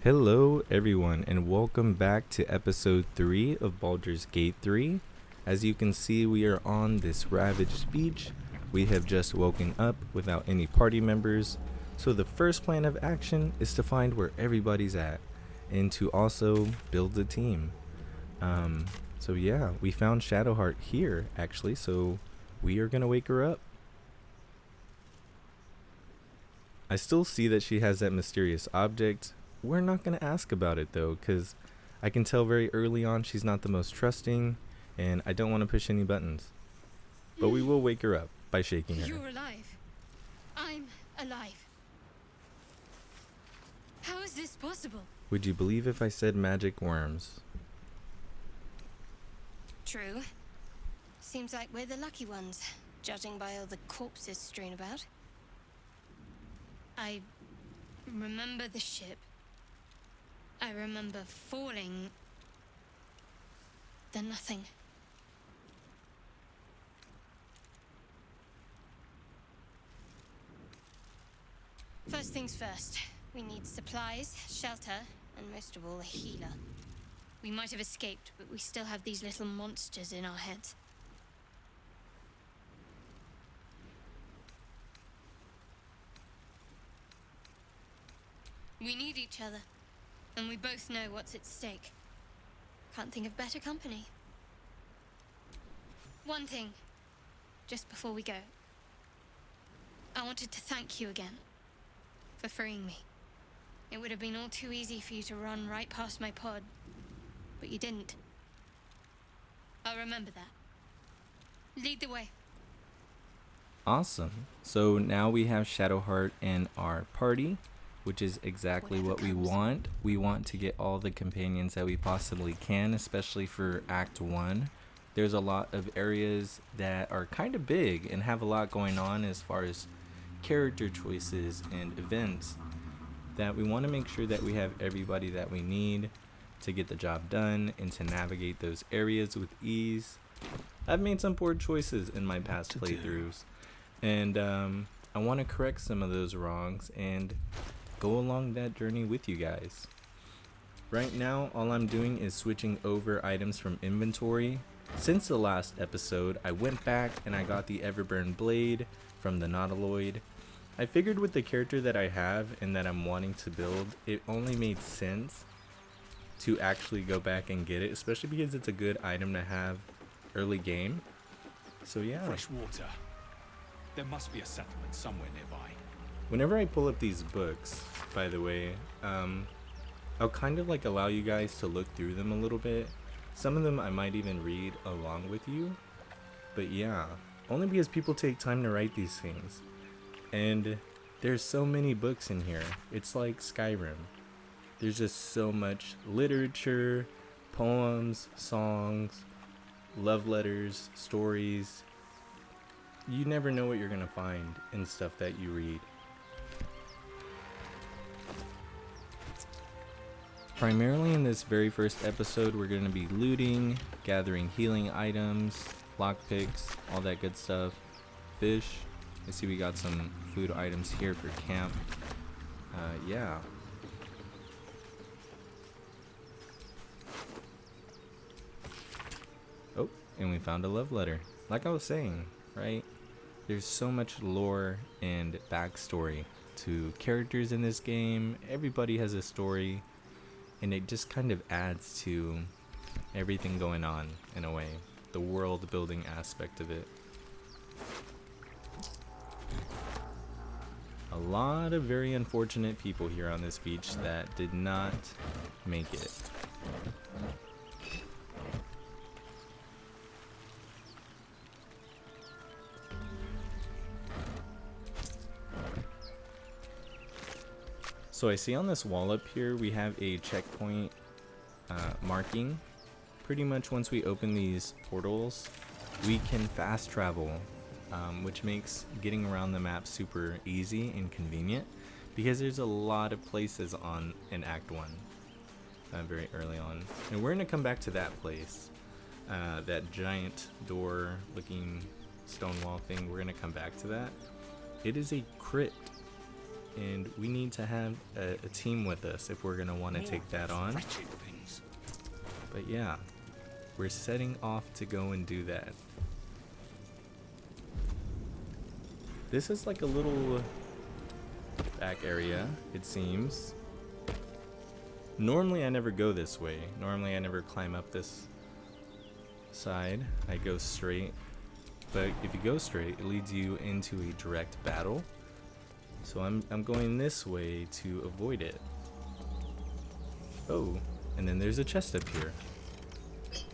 Hello, everyone, and welcome back to episode 3 of Baldur's Gate 3. As you can see, we are on this ravaged beach. We have just woken up without any party members, so the first plan of action is to find where everybody's at and to also build a team. So yeah, we found Shadowheart here, actually, so we are gonna wake her up. I still see that she has that mysterious object. We're not going to ask about it though, because I can tell very early on she's not the most trusting, and I don't want to push any buttons. But we will wake her up by shaking her. You're alive. I'm alive. How is this possible? Would you believe if I said magic worms? True. Seems like we're the lucky ones, judging by all the corpses strewn about. I remember the ship. I remember falling. Then nothing. First things first. We need supplies, shelter, and most of all, a healer. We might have escaped, but we still have these little monsters in our heads. We need each other, and we both know what's at stake. Can't think of better company. One thing, just before we go. I wanted to thank you again for freeing me. It would have been all too easy for you to run right past my pod, but you didn't. I'll remember that. Lead the way. Awesome. So now we have Shadowheart in our party, which is exactly what we want. We want to get all the companions that we possibly can, especially for Act 1. There's a lot of areas that are kind of big and have a lot going on as far as character choices and events, that we want to make sure that we have everybody that we need to get the job done and to navigate those areas with ease. I've made some poor choices in my past playthroughs, and I want to correct some of those wrongs and go along that journey with you guys. Right now, all I'm doing is switching over items from inventory. Since the last episode, I went back and I got the Everburn Blade from the Nautiloid. I figured with the character that I have and that I'm wanting to build, it only made sense to actually go back and get it, especially because it's a good item to have early game. So yeah. Fresh water. There must be a settlement somewhere nearby. Whenever I pull up these books, by the way, I'll kind of like allow you guys to look through them a little bit. Some of them I might even read along with you. But yeah, only because people take time to write these things. And there's so many books in here. It's like Skyrim. There's just so much literature, poems, songs, love letters, stories. You never know what you're gonna find in stuff that you read. Primarily in this very first episode, we're going to be looting, gathering healing items, lockpicks, all that good stuff, fish. I see we got some food items here for camp. Yeah. Oh, and we found a love letter. Like I was saying, right? There's so much lore and backstory to characters in this game. Everybody has a story. And it just kind of adds to everything going on, in a way. The world building aspect of it. A lot of very unfortunate people here on this beach that did not make it. So I see on this wall up here we have a checkpoint marking. Pretty much once we open these portals, we can fast travel, which makes getting around the map super easy and convenient, because there's a lot of places on in Act 1 very early on. And we're going to come back to that place, that giant door looking stone wall thing. We're going to come back to that. It is a crypt. and we need to have a team with us if we're gonna want to take that on. Wretched things. But yeah, we're setting off to go and do that. This is like a little back area, it seems. Normally I never go this way. Normally I never climb up this side. I go straight. But if you go straight, it leads you into a direct battle. So I'm going this way to avoid it. Oh, and then there's a chest up here.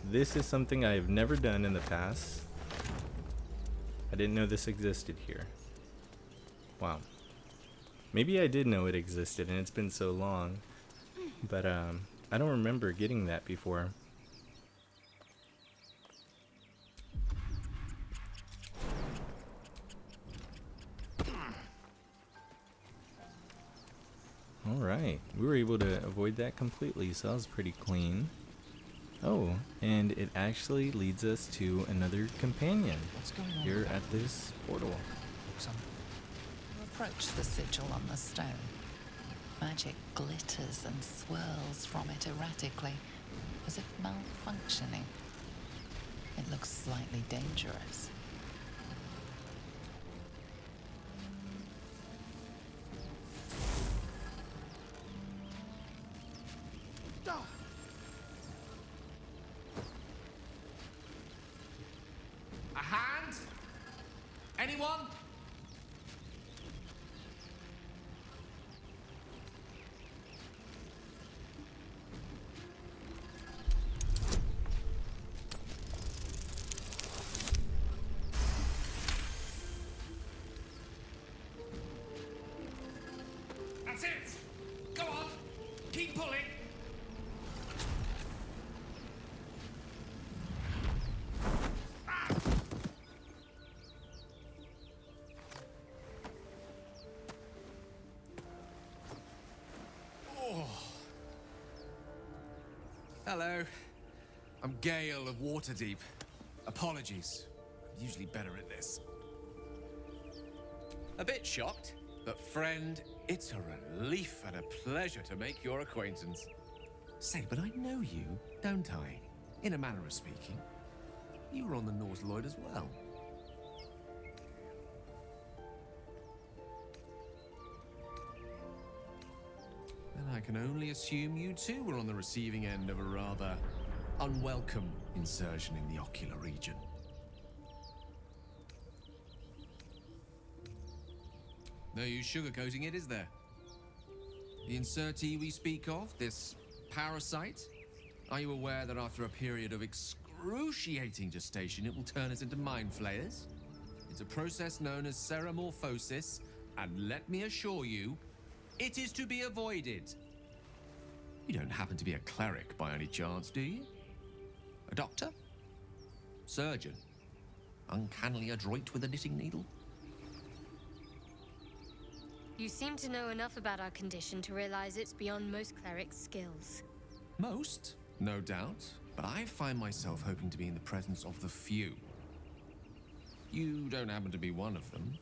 This is something I have never done in the past. I didn't know this existed here. Wow. Maybe I did know it existed and it's been so long. But I don't remember getting that before. Alright, we were able to avoid that completely, so that was pretty clean. Oh, and it actually leads us to another companion What's going on here with at this portal. You approach the sigil on the stone. Magic glitters and swirls from it erratically, as if malfunctioning. It looks slightly dangerous. A hand? Anyone? That's it! Go on! Keep pulling! Hello. I'm Gale of Waterdeep. Apologies. I'm usually better at this. A bit shocked, but friend, it's a relief and a pleasure to make your acquaintance. Say, but I know you, don't I? In a manner of speaking. You were on the North Lloyd as well. Then I can only assume you too were on the receiving end of a rather unwelcome insertion in the ocular region. No use sugarcoating it, is there? The insertee we speak of, this parasite, are you aware that after a period of excruciating gestation, it will turn us into mind flayers? It's a process known as ceramorphosis, and let me assure you, it is to be avoided. You don't happen to be a cleric by any chance, do you? A doctor? Surgeon? Uncannily adroit with a knitting needle? You seem to know enough about our condition to realize it's beyond most clerics' skills. Most, no doubt, but I find myself hoping to be in the presence of the few. You don't happen to be one of them.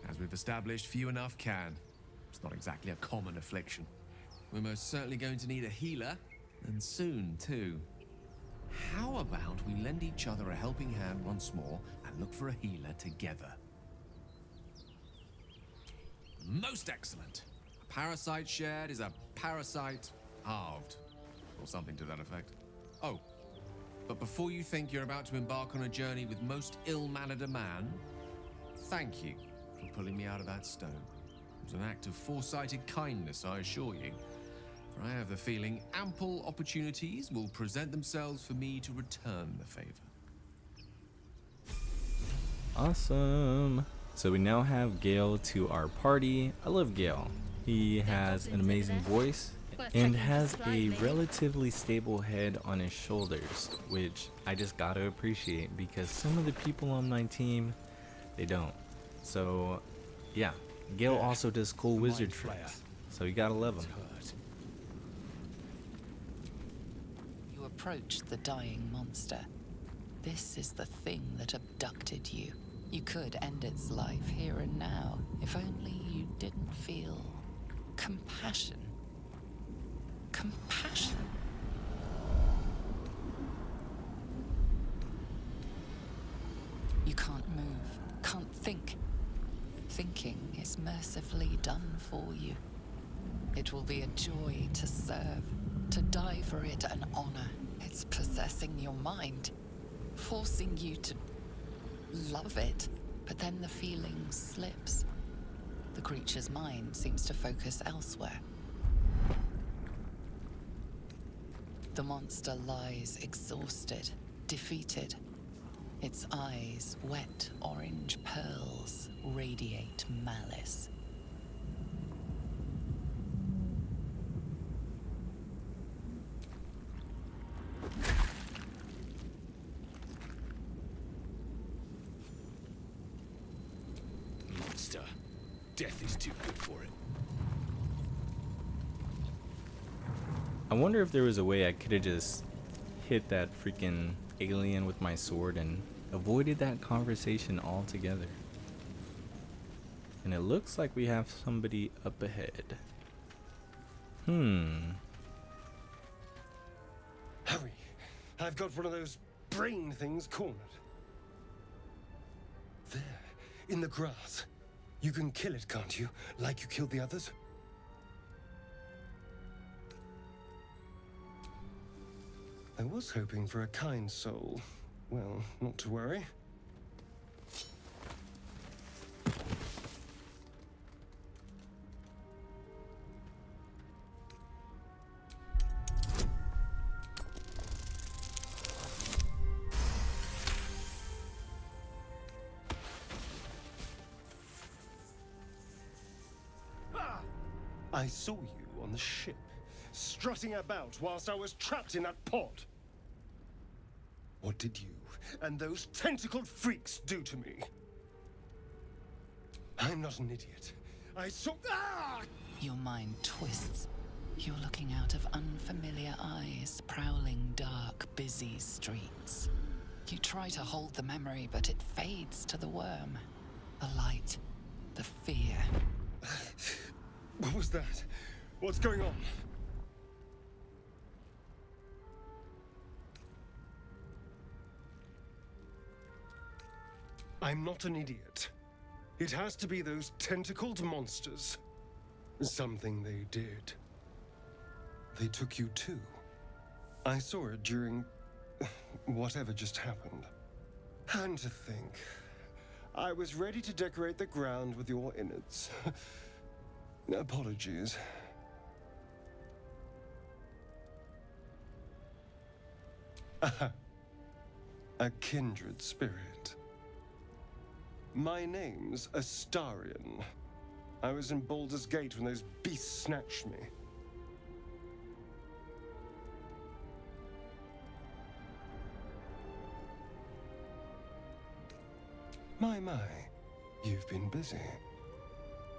As we've established, few enough can. It's not exactly a common affliction. We're most certainly going to need a healer, and soon, too. How about we lend each other a helping hand once more and look for a healer together? Most excellent. A parasite shared is a parasite halved, or something to that effect. Oh, but before you think you're about to embark on a journey with most ill-mannered a man, thank you for pulling me out of that stone. It was an act of foresighted kindness, I assure you. For I have the feeling ample opportunities will present themselves for me to return the favor. Awesome. So we now have Gale to our party. I love Gale. He has an amazing voice and has a relatively stable head on his shoulders, which I just gotta appreciate because some of the people on my team, they don't. So yeah, Gale also does cool wizard tricks, so you gotta love him. approach the dying monster. This is the thing that abducted you. You could end its life here and now, if only you didn't feel compassion. Compassion? You can't move, can't think. Thinking is mercifully done for you. It will be a joy to serve, to die for it an honor. It's possessing your mind, forcing you to love it, but then the feeling slips. The creature's mind seems to focus elsewhere. The monster lies exhausted, defeated. Its eyes, wet orange pearls, radiate malice. Monster. Death is too good for it. I wonder if there was a way I could have just hit that freaking alien with my sword and avoided that conversation altogether. And it looks like we have somebody up ahead. Hurry! I've got one of those brain things cornered. There, in the grass. You can kill it, can't you? Like you killed the others? I was hoping for a kind soul. Well, not to worry. I saw you on the ship, strutting about whilst I was trapped in that pod. What did you and those tentacled freaks do to me? I'm not an idiot. I saw... Ah! Your mind twists. You're looking out of unfamiliar eyes, prowling dark, busy streets. You try to hold the memory, but it fades to the worm. The light, the fear. What was that? What's going on? I'm not an idiot. It has to be those tentacled monsters. Something they did. They took you too. I saw it during whatever just happened. And to think, I was ready to decorate the ground with your innards. Apologies. A kindred spirit. My name's Astarion. I was in Baldur's Gate when those beasts snatched me. My, you've been busy.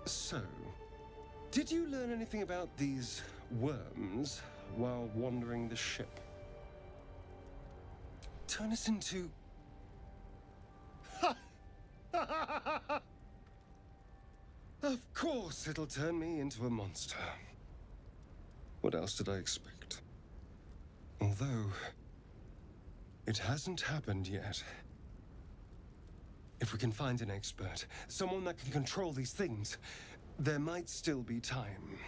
So, did you learn anything about these worms while wandering the ship? Turn us into... Of course it'll turn me into a monster. What else did I expect? Although, it hasn't happened yet. If we can find an expert, someone that can control these things, there might still be time.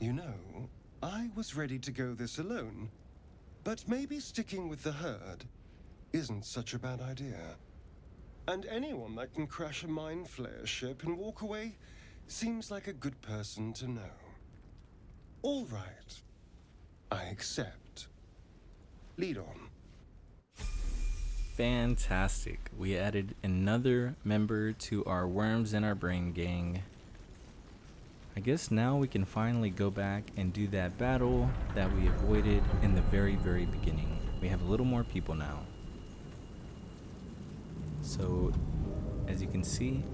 You know, I was ready to go this alone, but maybe sticking with the herd isn't such a bad idea. And anyone that can crash a mind flayer ship and walk away seems like a good person to know. All right, I accept. Lead on. Fantastic. We added another member to our Worms in Our Brain gang. I guess now we can finally go back and do that battle that we avoided in the very, very beginning. We have a little more people now. So, as you can see,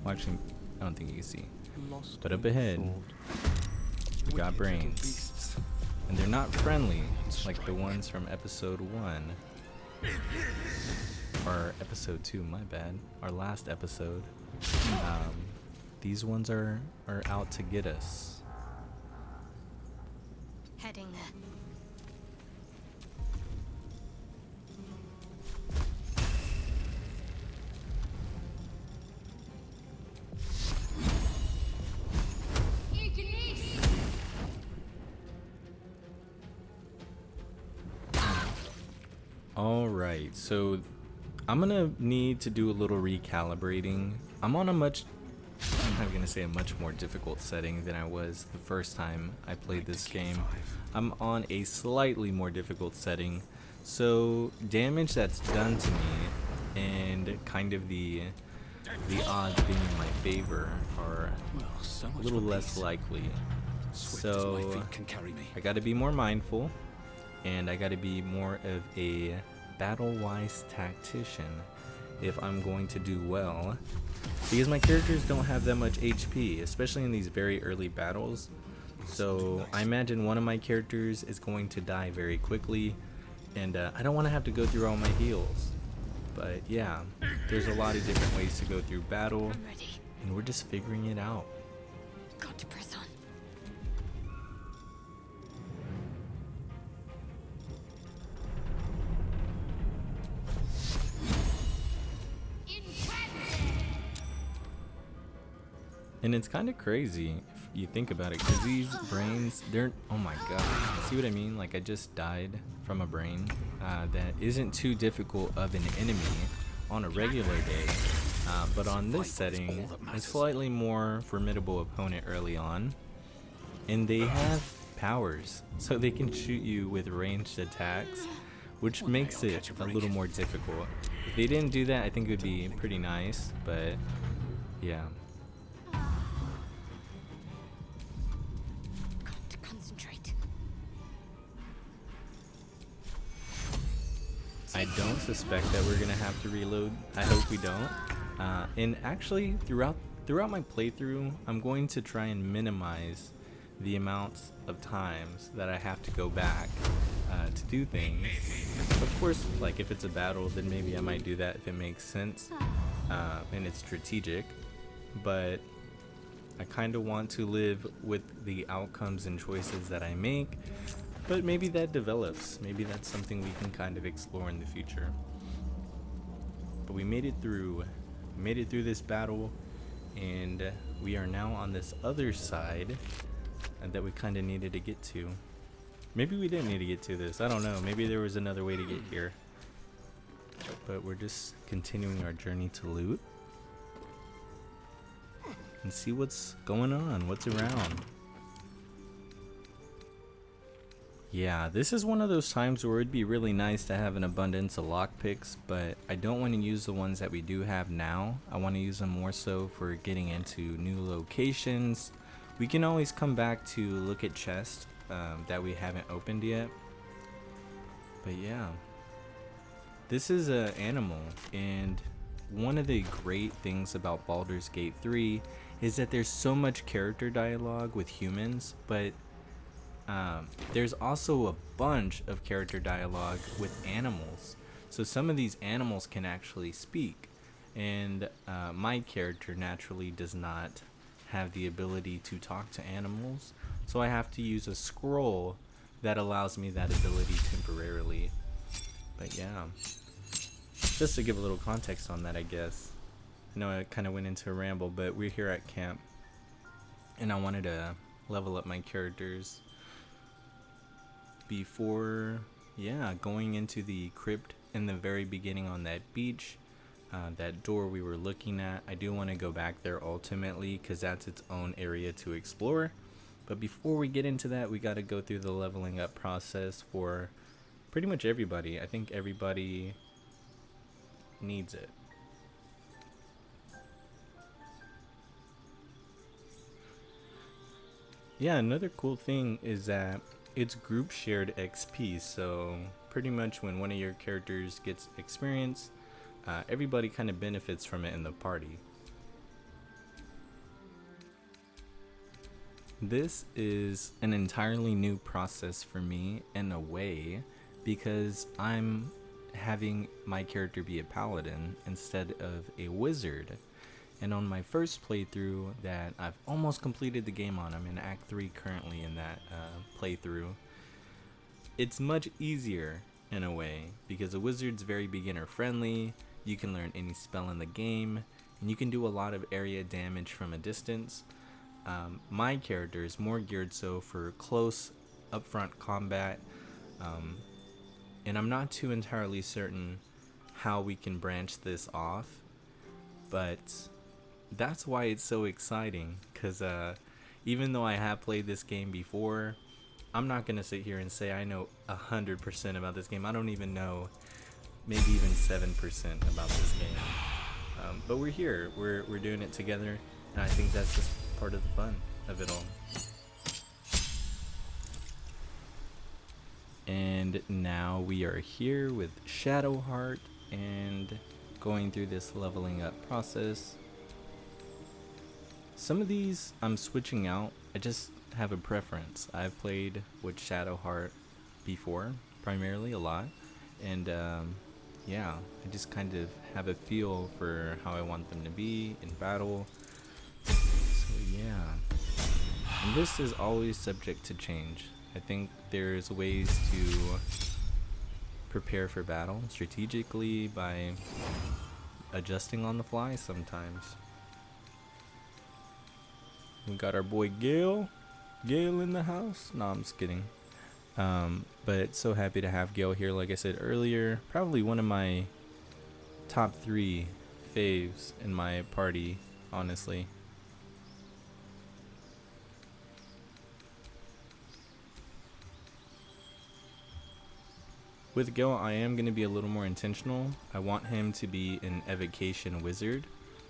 Well, actually, I don't think you can see. Lost But up in ahead, thought. we got Wicked little brains. beasts. And they're not friendly like the ones from episode 1. Or episode 2, my bad. Our last episode. These ones are out to get us. Heading there. Alright, so I'm gonna need to do a little recalibrating. I'm on a much, I'm not gonna say a much more difficult setting than I was the first time I played this game. I'm on a slightly more difficult setting, so damage that's done to me and kind of the odds being in my favor are Well, so a much little for less peace. likely. Swift as my So feet can carry me. I gotta be more mindful, and I gotta be more of a battle-wise tactician if I'm going to do well, because my characters don't have that much HP, especially in these very early battles. So I imagine one of my characters is going to die very quickly, and I don't want to have to go through all my heals. But yeah, there's a lot of different ways to go through battle, I'm ready. and we're just figuring it out. Got to press on. And it's kind of crazy if you think about it, because these brains, they're, oh my god, see what I mean? Like, I just died from a brain that isn't too difficult of an enemy on a regular day, but on this setting, a slightly more formidable opponent early on, and they have powers, so they can shoot you with ranged attacks, which makes it a little more difficult. If they didn't do that, I think it would be pretty nice, but yeah. Got to concentrate. I don't suspect that we're gonna have to reload. I hope we don't. And actually, throughout my playthrough, I'm going to try and minimize the amounts of times that I have to go back to do things. Of course, like if it's a battle, then maybe I might do that if it makes sense and it's strategic. But I kind of want to live with the outcomes and choices that I make. But maybe that develops. Maybe that's something we can kind of explore in the future. But we made it through. We made it through this battle, and we are now on this other side that we kind of needed to get to. Maybe we didn't need to get to this. I don't know. Maybe there was another way to get here. But we're just continuing our journey to loot and see what's going on, what's around. Yeah, this is one of those times where it'd be really nice to have an abundance of lockpicks, but I don't want to use the ones that we do have now. I want to use them more so for getting into new locations. We can always come back to look at chests that we haven't opened yet. But yeah, this is an animal, and one of the great things about Baldur's Gate 3 is that there's so much character dialogue with humans, but there's also a bunch of character dialogue with animals. So some of these animals can actually speak, and my character naturally does not have the ability to talk to animals, so I have to use a scroll that allows me that ability temporarily. But yeah, just to give a little context on that, I guess. I know I kind of went into a ramble, but we're here at camp, and I wanted to level up my characters before, yeah, going into the crypt in the very beginning on that beach. That door we were looking at, I do want to go back there ultimately, because that's its own area to explore. But before we get into that, we got to go through the leveling up process for pretty much everybody. I think everybody needs it. Yeah, another cool thing is that it's group shared XP, so pretty much when one of your characters gets experience, everybody kind of benefits from it in the party. This is an entirely new process for me in a way because I'm having my character be a paladin instead of a wizard. And on my first playthrough that I've almost completed the game on, I'm in Act 3 currently in that playthrough, it's much easier in a way because a wizard's very beginner friendly. You can learn any spell in the game and you can do a lot of area damage from a distance. My character is more geared so for close upfront combat, and I'm not too entirely certain how we can branch this off, but that's why it's so exciting because even though I have played this game before, I'm not gonna sit here and say I know 100% about this game. I don't even know maybe even 7% about this game, but we're here, we're doing it together, and I think that's just part of the fun of it all. And now we are here with Shadowheart and going through this leveling up process. Some of these I'm switching out. I just have a preference. I've played with Shadowheart before, primarily a lot, and yeah, I just kind of have a feel for how I want them to be in battle. So yeah, and this is always subject to change. I think there's ways to prepare for battle strategically by adjusting on the fly sometimes. We got our boy Gale in the house. No, I'm just kidding. But so happy to have Gale here. Like I said earlier, probably one of my top 3 faves in my party, honestly. With Gale, I am going to be a little more intentional. I want him to be an evocation wizard.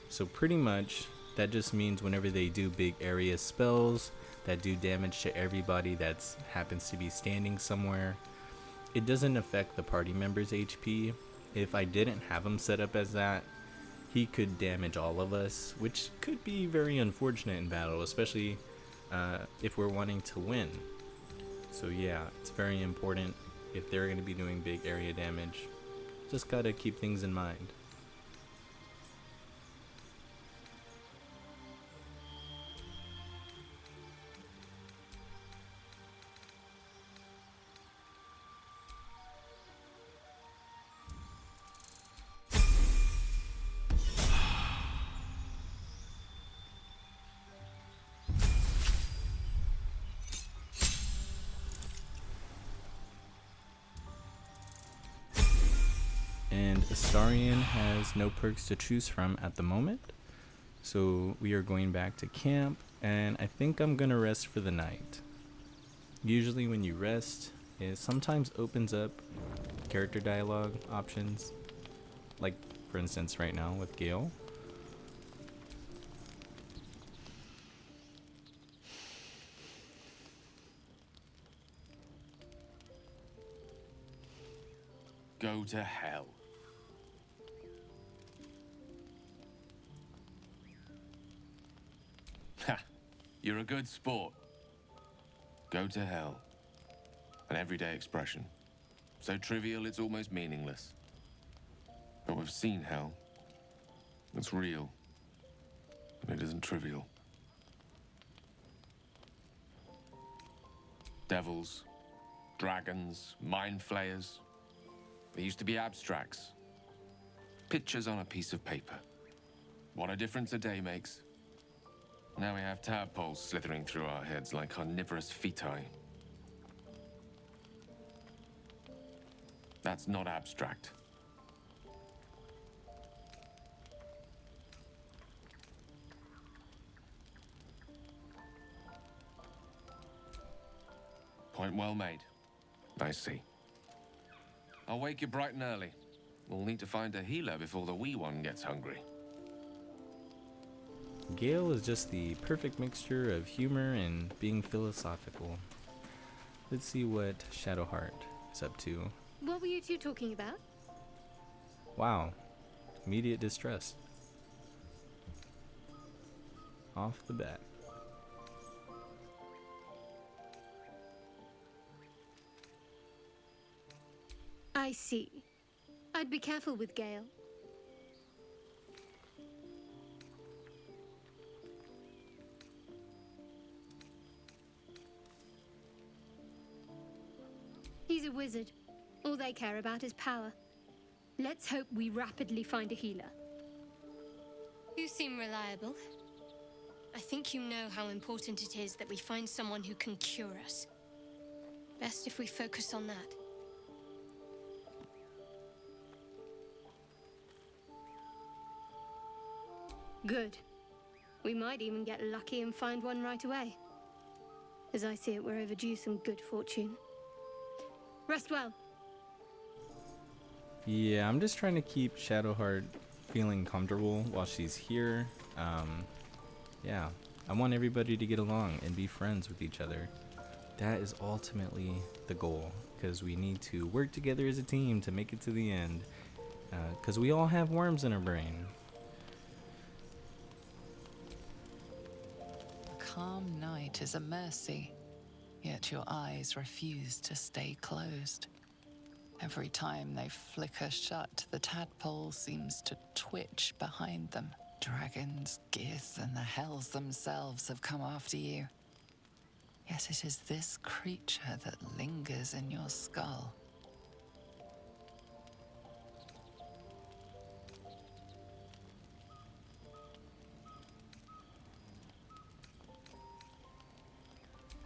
So pretty much that just means whenever they do big area spells that do damage to everybody that happens to be standing somewhere, it doesn't affect the party member's HP. If I didn't have him set up as that, he could damage all of us, which could be very unfortunate in battle, especially if we're wanting to win. So yeah, it's very important. If they're going to be doing big area damage, just gotta keep things in mind. And Astarion has no perks to choose from at the moment, so we are going back to camp, and I think I'm gonna rest for the night. Usually when you rest, it sometimes opens up character dialogue options, like for instance right now with Gale. Go to hell. Ha! You're a good sport. Go to hell. An everyday expression. So trivial it's almost meaningless. But we've seen hell. It's real. And it isn't trivial. Devils, dragons, mind flayers. They used to be abstracts. Pictures on a piece of paper. What a difference a day makes. Now we have tadpoles slithering through our heads like carnivorous feti. That's not abstract. Point well made. I see. I'll wake you bright and early. We'll need to find a healer before the wee one gets hungry. Gale is just the perfect mixture of humor and being philosophical. Let's see what Shadowheart is up to. What were you two talking about? Wow, immediate distrust. Off the bat. I see. I'd be careful with Gale. He's a wizard. All they care about is power. Let's hope we rapidly find a healer. You seem reliable. I think you know how important it is that we find someone who can cure us. Best if we focus on that. Good. We might even get lucky and find one right away. As I see it, we're overdue some good fortune. Rest well. Yeah, I'm just trying to keep Shadowheart feeling comfortable while she's here. Yeah, I want everybody to get along and be friends with each other. That is ultimately the goal, because we need to work together as a team to make it to the end. Because we all have worms in our brain. A calm night is a mercy, yet your eyes refuse to stay closed. Every time they flicker shut, the tadpole seems to twitch behind them. Dragons, geese, and the hells themselves have come after you. Yet it is this creature that lingers in your skull.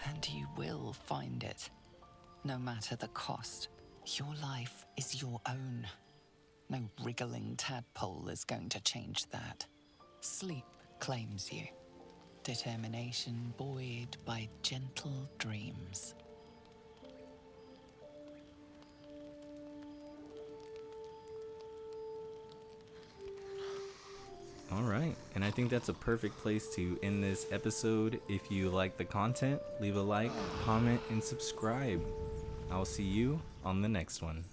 And you will find it, no matter the cost. Your life is your own. No wriggling tadpole is going to change that. Sleep claims you. Determination buoyed by gentle dreams. All right, and I think that's a perfect place to end this episode. If you like the content, leave a like, comment, and subscribe. I'll see you on the next one.